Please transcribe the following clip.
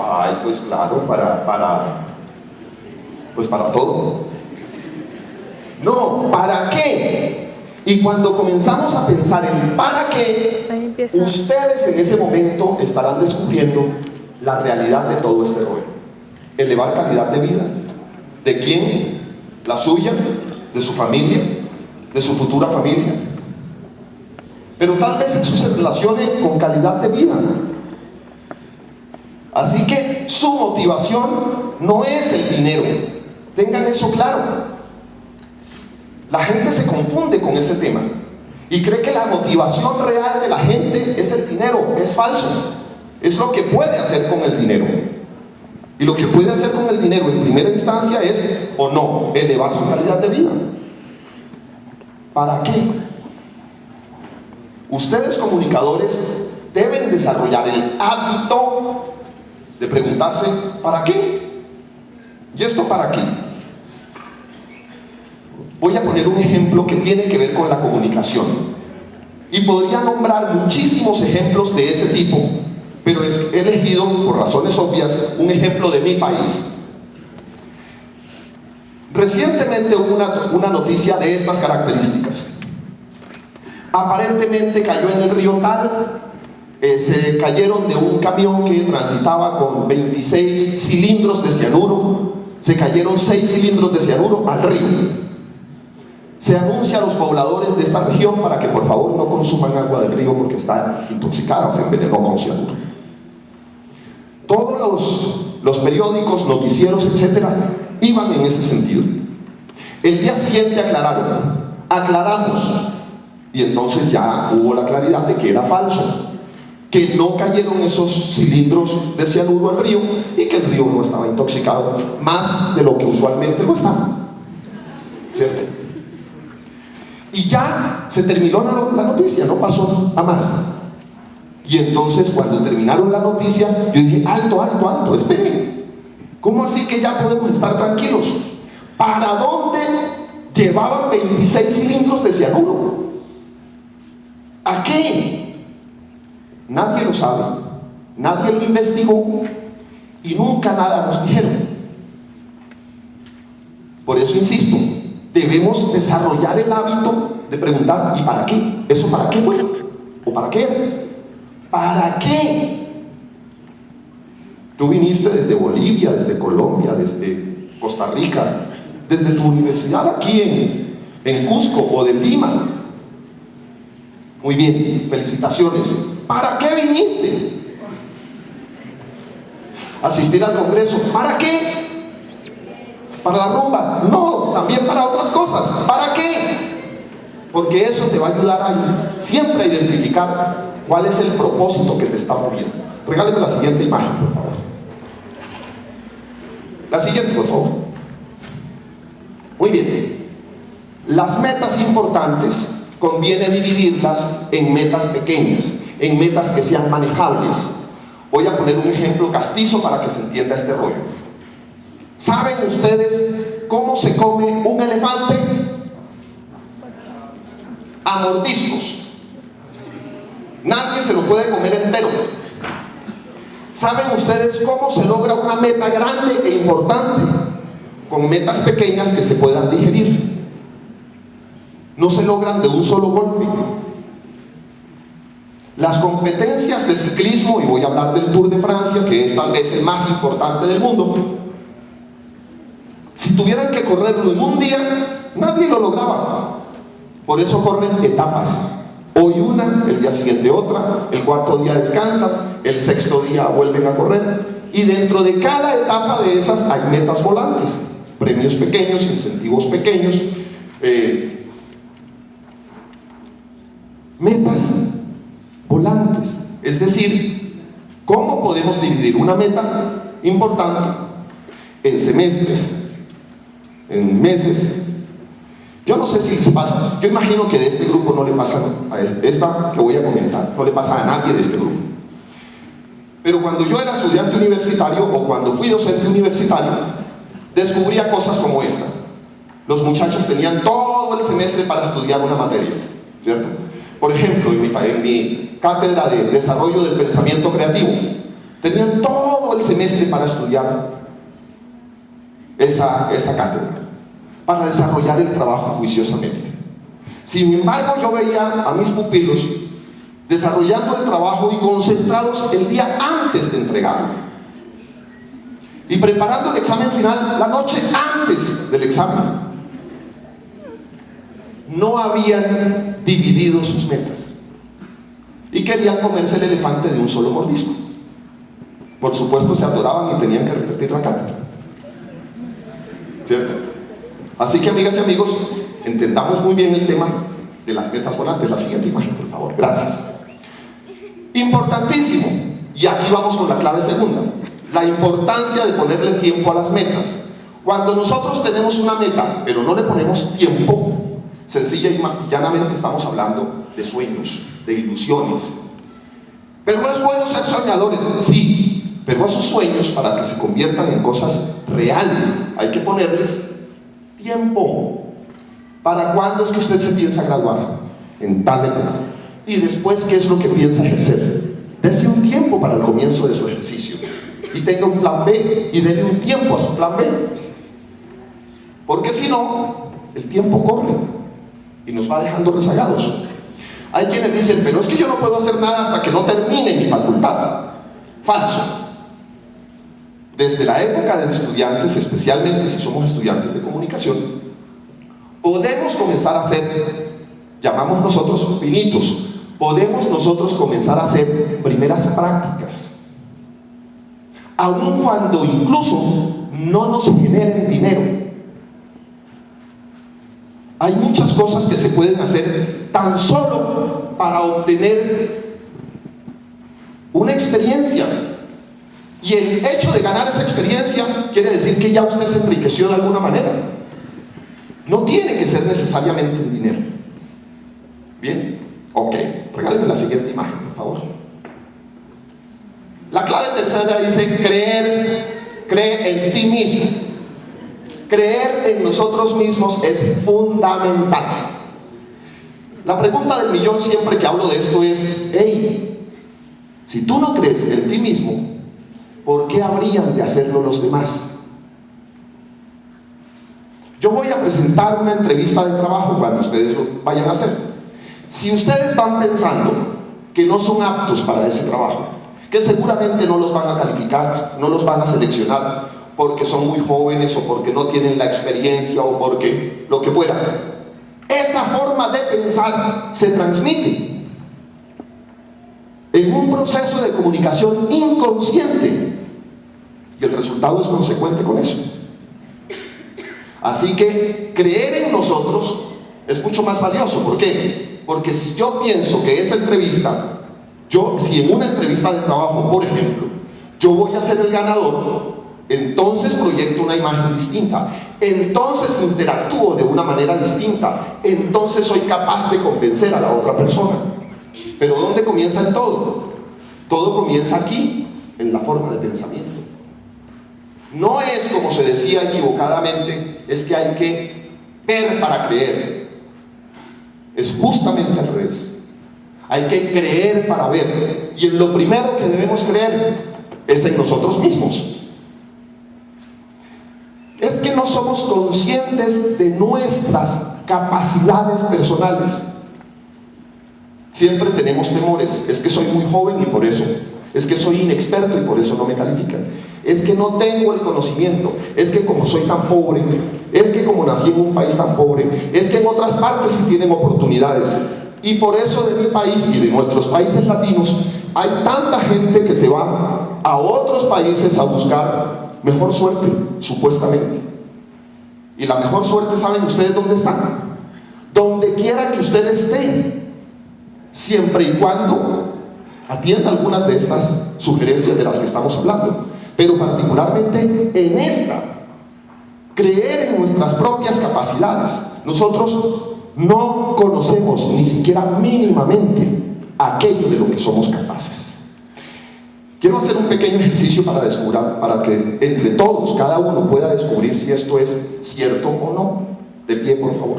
Ay, pues claro, pues para todo. No, ¿para qué? Y cuando comenzamos a pensar en ¿para qué? Ustedes en ese momento estarán descubriendo la realidad de todo este rollo. Elevar calidad de vida. ¿De quién? La suya, de su familia, de su futura familia. Pero tal vez eso se relacione con calidad de vida. Así que su motivación no es el dinero. Tengan eso claro. La gente se confunde con ese tema y cree que la motivación real de la gente es el dinero. Es falso. Es lo que puede hacer con el dinero. Y lo que puede hacer con el dinero en primera instancia es, o no, elevar su calidad de vida. ¿Para qué? Ustedes comunicadores deben desarrollar el hábito de preguntarse ¿para qué? ¿Y esto para qué? Voy a poner un ejemplo que tiene que ver con la comunicación. Y podría nombrar muchísimos ejemplos de ese tipo, pero he elegido, por razones obvias, un ejemplo de mi país. Recientemente hubo una noticia de estas características. Aparentemente cayó en el río tal, se cayeron de un camión que transitaba con 26 cilindros de cianuro, se cayeron 6 cilindros de cianuro al río. Se anuncia a los pobladores de esta región para que por favor no consuman agua del río porque está intoxicada, se envenenó con cianuro. Todos los periódicos, noticieros, etcétera, iban en ese sentido. El día siguiente aclaramos, y entonces ya hubo la claridad de que era falso, que no cayeron esos cilindros de cianuro al río y que el río no estaba intoxicado más de lo que usualmente lo está, ¿cierto? Y ya se terminó la noticia, no pasó a más. Y entonces cuando terminaron la noticia, yo dije, alto, esperen. ¿Cómo así que ya podemos estar tranquilos? ¿Para dónde llevaban 26 cilindros de cianuro? ¿A qué? Nadie lo sabe, nadie lo investigó y nunca nada nos dijeron. Por eso insisto, debemos desarrollar el hábito de preguntar ¿y para qué? ¿Eso para qué fue? ¿O para qué era? ¿Para qué? Tú viniste desde Bolivia, desde Colombia, desde Costa Rica, desde tu universidad aquí en Cusco o de Lima. Muy bien, felicitaciones. ¿Para qué viniste? ¿Asistir al congreso? ¿Para qué? ¿Para la rumba? No, también para otras cosas. ¿Para qué? Porque eso te va a ayudar siempre a identificar cuál es el propósito que te está moviendo. Regáleme la siguiente imagen, por favor. La siguiente, por favor. Muy bien. Las metas importantes conviene dividirlas en metas pequeñas, en metas que sean manejables. Voy a poner un ejemplo castizo para que se entienda este rollo. ¿Saben ustedes cómo se come un elefante? A mordiscos. Nadie se lo puede comer entero. ¿Saben ustedes cómo se logra una meta grande e importante? Con metas pequeñas que se puedan digerir. No se logran de un solo golpe. Las competencias de ciclismo, y voy a hablar del Tour de Francia, que es tal vez el más importante del mundo, si tuvieran que correrlo en un día, nadie lo lograba. Por eso corren etapas. Hoy una, el día siguiente otra, el cuarto día descansan, el sexto día vuelven a correr. Y dentro de cada etapa de esas hay metas volantes, premios pequeños, incentivos pequeños, metas volantes. Es decir, ¿cómo podemos dividir una meta importante en semestres, en meses? Yo no sé si les pasa, yo imagino que de este grupo no le pasa, a esta que voy a comentar, no le pasa a nadie de este grupo. Pero cuando yo era estudiante universitario o cuando fui docente universitario, descubría cosas como esta. Los muchachos tenían todo el semestre para estudiar una materia, ¿cierto? Por ejemplo, en mi cátedra de desarrollo del pensamiento creativo, tenían todo el semestre para estudiar esa cátedra, para desarrollar el trabajo juiciosamente. Sin embargo, yo veía a mis pupilos desarrollando el trabajo y concentrados el día antes de entregarlo, y preparando el examen final la noche antes del examen. No habían dividido sus metas y querían comerse el elefante de un solo mordisco. Por supuesto, se atoraban y tenían que repetir la cátedra, ¿cierto? Así que, amigas y amigos, entendamos muy bien el tema de las metas volantes. La siguiente imagen, por favor. Gracias. Importantísimo, y aquí vamos con la clave segunda: la importancia de ponerle tiempo a las metas. Cuando nosotros tenemos una meta pero no le ponemos tiempo, sencilla y llanamente estamos hablando de sueños, de ilusiones. Pero es bueno ser soñadores, sí, pero a esos sueños, para que se conviertan en cosas reales, hay que ponerles tiempo. ¿Para cuándo es que usted se piensa graduar? En tal época. Y después, ¿qué es lo que piensa ejercer? Dese un tiempo para el comienzo de su ejercicio y tenga un plan B, y dele un tiempo a su plan B, porque si no, el tiempo corre y nos va dejando rezagados. Hay quienes dicen, pero es que yo no puedo hacer nada hasta que no termine mi facultad. Falso. Desde la época de estudiantes, especialmente si somos estudiantes de comunicación, podemos comenzar a hacer, llamamos nosotros pinitos, podemos nosotros comenzar a hacer primeras prácticas, aun cuando incluso no nos generen dinero. Hay muchas cosas que se pueden hacer tan solo para obtener una experiencia, y el hecho de ganar esa experiencia quiere decir que ya usted se enriqueció de alguna manera. No tiene que ser necesariamente en dinero. Bien, ok, regáleme la siguiente imagen, por favor. La clave tercera dice: cree en ti mismo. Creer en nosotros mismos es fundamental. La pregunta del millón siempre que hablo de esto es: hey, si tú no crees en ti mismo, ¿por qué habrían de hacerlo los demás? Yo voy a presentar una entrevista de trabajo cuando ustedes lo vayan a hacer. Si ustedes van pensando que no son aptos para ese trabajo, que seguramente no los van a calificar, no los van a seleccionar porque son muy jóvenes, o porque no tienen la experiencia, o porque lo que fuera, esa forma de pensar se transmite en un proceso de comunicación inconsciente, y el resultado es consecuente con eso. Así que creer en nosotros es mucho más valioso. ¿Por qué? Porque si yo pienso que esa entrevista, si en una entrevista de trabajo, por ejemplo, yo voy a ser el ganador, entonces proyecto una imagen distinta, entonces interactúo de una manera distinta, entonces soy capaz de convencer a la otra persona. Pero ¿dónde comienza el todo? Todo comienza aquí, en la forma de pensamiento. No es como se decía equivocadamente, es que hay que ver para creer. Es justamente al revés. Hay que creer para ver, y en lo primero que debemos creer es en nosotros mismos. Es que no somos conscientes de nuestras capacidades personales. Siempre tenemos temores: es que soy muy joven y por eso, es que soy inexperto y por eso no me califican, es que no tengo el conocimiento, es que como soy tan pobre, es que como nací en un país tan pobre, es que en otras partes sí tienen oportunidades, y por eso de mi país y de nuestros países latinos hay tanta gente que se va a otros países a buscar mejor suerte, supuestamente. Y la mejor suerte, ¿saben ustedes dónde está? Donde quiera que usted esté, siempre y cuando atienda algunas de estas sugerencias de las que estamos hablando, pero particularmente en esta: creer en nuestras propias capacidades. Nosotros no conocemos ni siquiera mínimamente aquello de lo que somos capaces. Quiero hacer un pequeño ejercicio para que entre todos, cada uno pueda descubrir si esto es cierto o no. De pie, por favor.